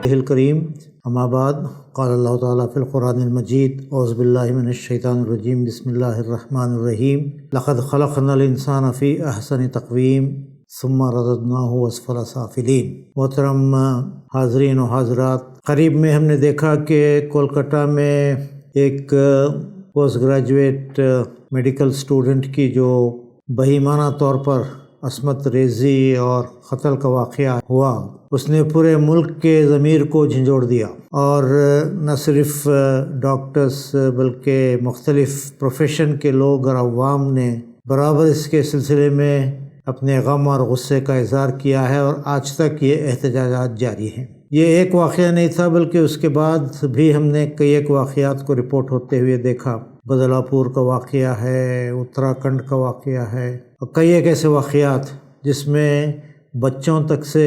الکریم اما بعد قال اللہ تعالیٰ فی القرآن المجید اعوذ باللہ من الشیطان الرجیم بسم اللہ الرحمن الرحیم لقد خلقنا الانسان فی احسن تقویم ثم رددناہ اسفل سافلین۔ محترم حاضرین و حاضرات، قریب میں ہم نے دیکھا کہ کولکتہ میں ایک پوسٹ گریجویٹ میڈیکل اسٹوڈنٹ کی جو بہیمانہ طور پر عصمت ریزی اور قتل کا واقعہ ہوا، اس نے پورے ملک کے ضمیر کو جھنجھوڑ دیا، اور نہ صرف ڈاکٹرز بلکہ مختلف پروفیشن کے لوگ اور عوام نے برابر اس کے سلسلے میں اپنے غم اور غصے کا اظہار کیا ہے، اور آج تک یہ احتجاجات جاری ہیں۔ یہ ایک واقعہ نہیں تھا، بلکہ اس کے بعد بھی ہم نے کئی ایک واقعات کو رپورٹ ہوتے ہوئے دیکھا۔ بدلا پور کا واقعہ ہے، اتراکھنڈ کا واقعہ ہے، اور کئی ایک ایسے واقعات جس میں بچوں تک سے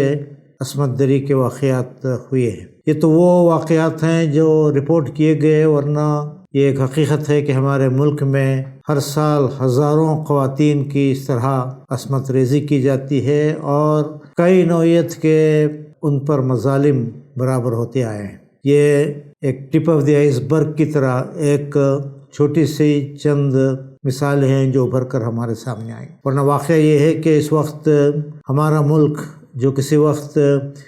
عصمت دری کے واقعات ہوئے ہیں۔ یہ تو وہ واقعات ہیں جو رپورٹ کیے گئے، ورنہ یہ ایک حقیقت ہے کہ ہمارے ملک میں ہر سال ہزاروں خواتین کی اس طرح عصمت ریزی کی جاتی ہے، اور کئی نوعیت کے ان پر مظالم برابر ہوتے آئے ہیں۔ یہ ایک ٹپ آف دی آئس برگ کی طرح ایک چھوٹی سی چند مثالیں ہیں جو ابھر کر ہمارے سامنے آئیں، ورنہ واقعہ یہ ہے کہ اس وقت ہمارا ملک جو کسی وقت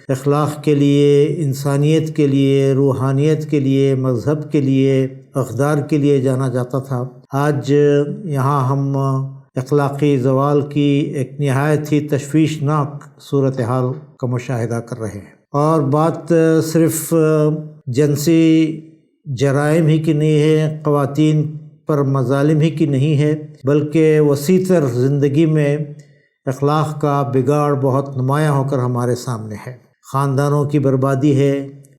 اخلاق کے لیے، انسانیت کے لیے، روحانیت کے لیے، مذہب کے لیے، اقدار کے لیے جانا جاتا تھا، آج یہاں ہم اخلاقی زوال کی ایک نہایت ہی تشویشناک صورتحال کا مشاہدہ کر رہے ہیں۔ اور بات صرف جنسی جرائم ہی کی نہیں ہے، خواتین پر مظالم ہی کی نہیں ہے، بلکہ وسیع تر زندگی میں اخلاق کا بگاڑ بہت نمایاں ہو کر ہمارے سامنے ہے۔ خاندانوں کی بربادی ہے،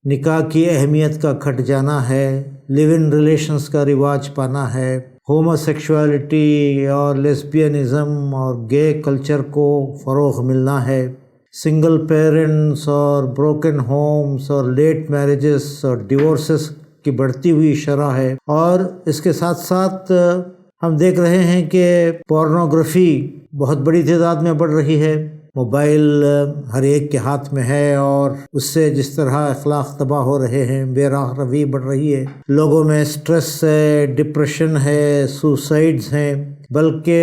نکاح کی اہمیت کا گھٹ جانا ہے، لیو ان ریلیشنز کا رواج پانا ہے، ہومو سیکشوالٹی اور لیسبینزم اور گے کلچر کو فروغ ملنا ہے، سنگل پیرنٹس اور بروکن ہومز اور لیٹ میرجز اور ڈیورسز کی بڑھتی ہوئی شرح ہے، اور اس کے ساتھ ساتھ ہم دیکھ رہے ہیں کہ پورنوگرافی بہت بڑی تعداد میں بڑھ رہی ہے۔ موبائل ہر ایک کے ہاتھ میں ہے، اور اس سے جس طرح اخلاق تباہ ہو رہے ہیں، بے راہ روی بڑھ رہی ہے، لوگوں میں سٹریس ہے، ڈپریشن ہے، سوسائڈز ہیں، بلکہ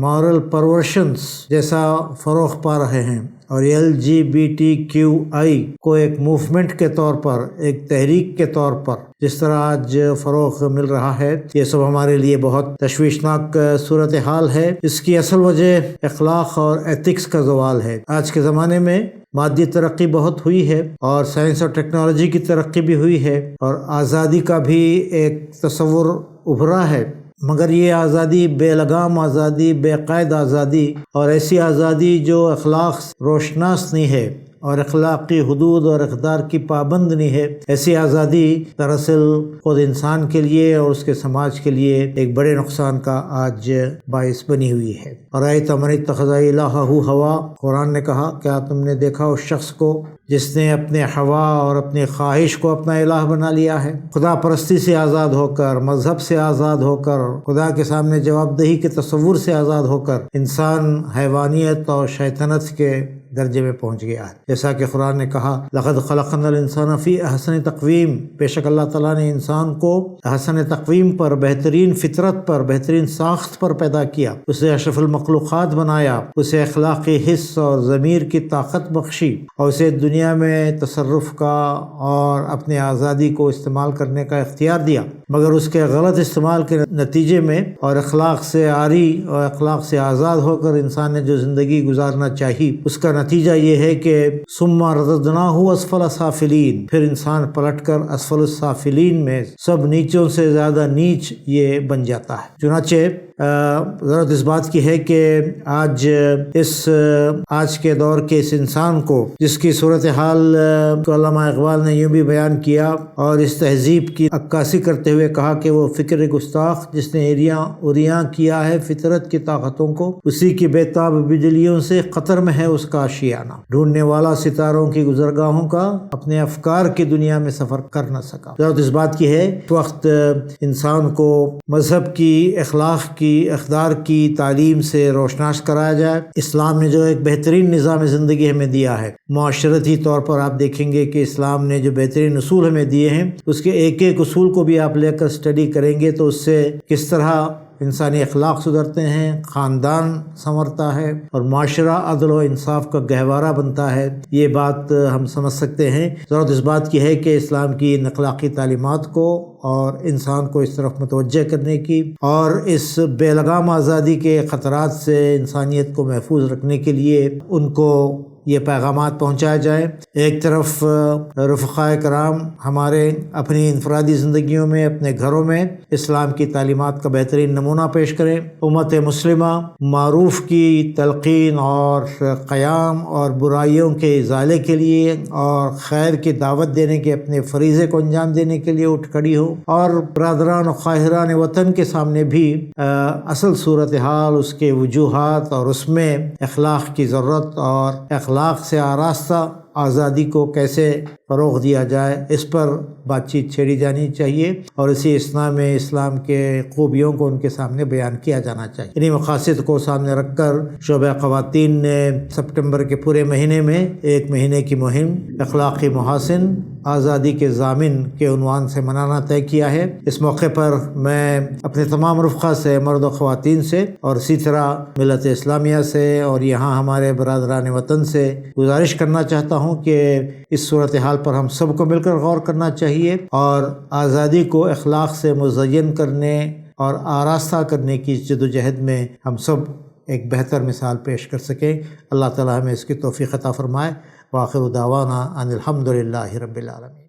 مورل پرورشنز جیسا فروغ پا رہے ہیں، اور LGBTQI کو ایک موومنٹ کے طور پر، ایک تحریک کے طور پر جس طرح آج فروغ مل رہا ہے، یہ سب ہمارے لیے بہت تشویشناک صورتحال ہے۔ اس کی اصل وجہ اخلاق اور ایتھکس کا زوال ہے۔ آج کے زمانے میں مادی ترقی بہت ہوئی ہے، اور سائنس اور ٹیکنالوجی کی ترقی بھی ہوئی ہے، اور آزادی کا بھی ایک تصور ابھرا ہے، مگر یہ آزادی بے لگام آزادی، بے قید آزادی، اور ایسی آزادی جو اخلاق روشناس نہیں ہے اور اخلاقی حدود اور اقدار کی پابند نہیں ہے، ایسی آزادی دراصل خود انسان کے لیے اور اس کے سماج کے لیے ایک بڑے نقصان کا آج باعث بنی ہوئی ہے۔ ارأیت من اتخذ الہہ ہوا، قرآن نے کہا کیا تم نے دیکھا اس شخص کو جس نے اپنے ہوا اور اپنی خواہش کو اپنا الہ بنا لیا ہے؟ خدا پرستی سے آزاد ہو کر، مذہب سے آزاد ہو کر، خدا کے سامنے جواب دہی کے تصور سے آزاد ہو کر انسان حیوانیت اور شیطنت کے درجے میں پہنچ گیا ہے۔ جیسا کہ قرآن نے کہا لقد خلقنا الانسان فی احسن تقویم، بے شک اللہ تعالیٰ نے انسان کو احسن تقویم پر، بہترین فطرت پر، بہترین ساخت پر پیدا کیا، اسے اشرف المخلوقات بنایا، اسے اخلاقی حس اور ضمیر کی طاقت بخشی، اور اسے دنیا میں تصرف کا اور اپنے آزادی کو استعمال کرنے کا اختیار دیا، مگر اس کے غلط استعمال کے نتیجے میں اور اخلاق سے عاری اور اخلاق سے آزاد ہو کر انسان نے جو زندگی گزارنا چاہی، اس کا نتیجہ یہ ہے کہ ثم رددناہ اسفل سافلین، پھر انسان پلٹ کر اسفل السافلین میں سب نیچوں سے زیادہ نیچ یہ بن جاتا ہے۔ چنانچہ ضرورت اس بات کی ہے کہ آج کے دور کے اس انسان کو، جس کی صورتحال کو علامہ اقبال نے یوں بھی بیان کیا اور اس تہذیب کی عکاسی کرتے ہوئے کہا کہ وہ فکر گستاخ جس نے عریاں کیا ہے فطرت کی طاقتوں کو، اسی کی بے تاب بجلیوں سے قطر میں ہے اس کا آشیانہ، ڈھونڈنے والا ستاروں کی گزرگاہوں کا اپنے افکار کی دنیا میں سفر کر نہ سکا۔ ضرورت اس بات کی ہے اس وقت انسان کو مذہب کی، اخلاق کی اقدار کی تعلیم سے روشناس کرایا جائے۔ اسلام نے جو ایک بہترین نظام زندگی ہمیں دیا ہے، معاشرتی طور پر آپ دیکھیں گے کہ اسلام نے جو بہترین اصول ہمیں دیے ہیں، اس کے ایک ایک اصول کو بھی آپ لے کر اسٹڈی کریں گے تو اس سے کس طرح انسانی اخلاق سدھرتے ہیں، خاندان سنورتا ہے اور معاشرہ عدل و انصاف کا گہوارہ بنتا ہے، یہ بات ہم سمجھ سکتے ہیں۔ ضرورت اس بات کی ہے کہ اسلام کی ان اخلاقی تعلیمات کو اور انسان کو اس طرف متوجہ کرنے کی اور اس بے لگام آزادی کے خطرات سے انسانیت کو محفوظ رکھنے کے لیے ان کو یہ پیغامات پہنچائے جائیں۔ ایک طرف رفقائے کرام ہمارے اپنی انفرادی زندگیوں میں، اپنے گھروں میں اسلام کی تعلیمات کا بہترین نمونہ پیش کریں۔ امت مسلمہ معروف کی تلقین اور قیام اور برائیوں کے ازالے کے لیے اور خیر کی دعوت دینے کے اپنے فریضے کو انجام دینے کے لیے اٹھ کھڑی ہو، اور برادران و خواہران وطن کے سامنے بھی اصل صورتحال، اس کے وجوہات اور اس میں اخلاق کی ضرورت اور اخلاق سے آراستہ آزادی کو کیسے فروغ دیا جائے، اس پر بات چیت چھیڑی جانی چاہیے اور اسی اثناء میں اسلام کے خوبیوں کو ان کے سامنے بیان کیا جانا چاہیے۔ انہی مقاصد کو سامنے رکھ کر شعبہ خواتین نے سپٹمبر کے پورے مہینے میں ایک مہینے کی مہم اخلاقی محاسن آزادی کے ضامن کے عنوان سے منانا طے کیا ہے۔ اس موقع پر میں اپنے تمام رفقا سے، مرد و خواتین سے اور اسی طرح ملت اسلامیہ سے اور یہاں ہمارے برادران وطن سے گزارش کرنا چاہتا ہوں کہ اس صورتحال پر ہم سب کو مل کر غور کرنا چاہیے اور آزادی کو اخلاق سے مزین کرنے اور آراستہ کرنے کی جدوجہد میں ہم سب ایک بہتر مثال پیش کر سکیں۔ اللہ تعالی ہمیں اس کی توفیق عطا فرمائے۔ وآخر دعوانا ان الحمد للہ رب العالمین۔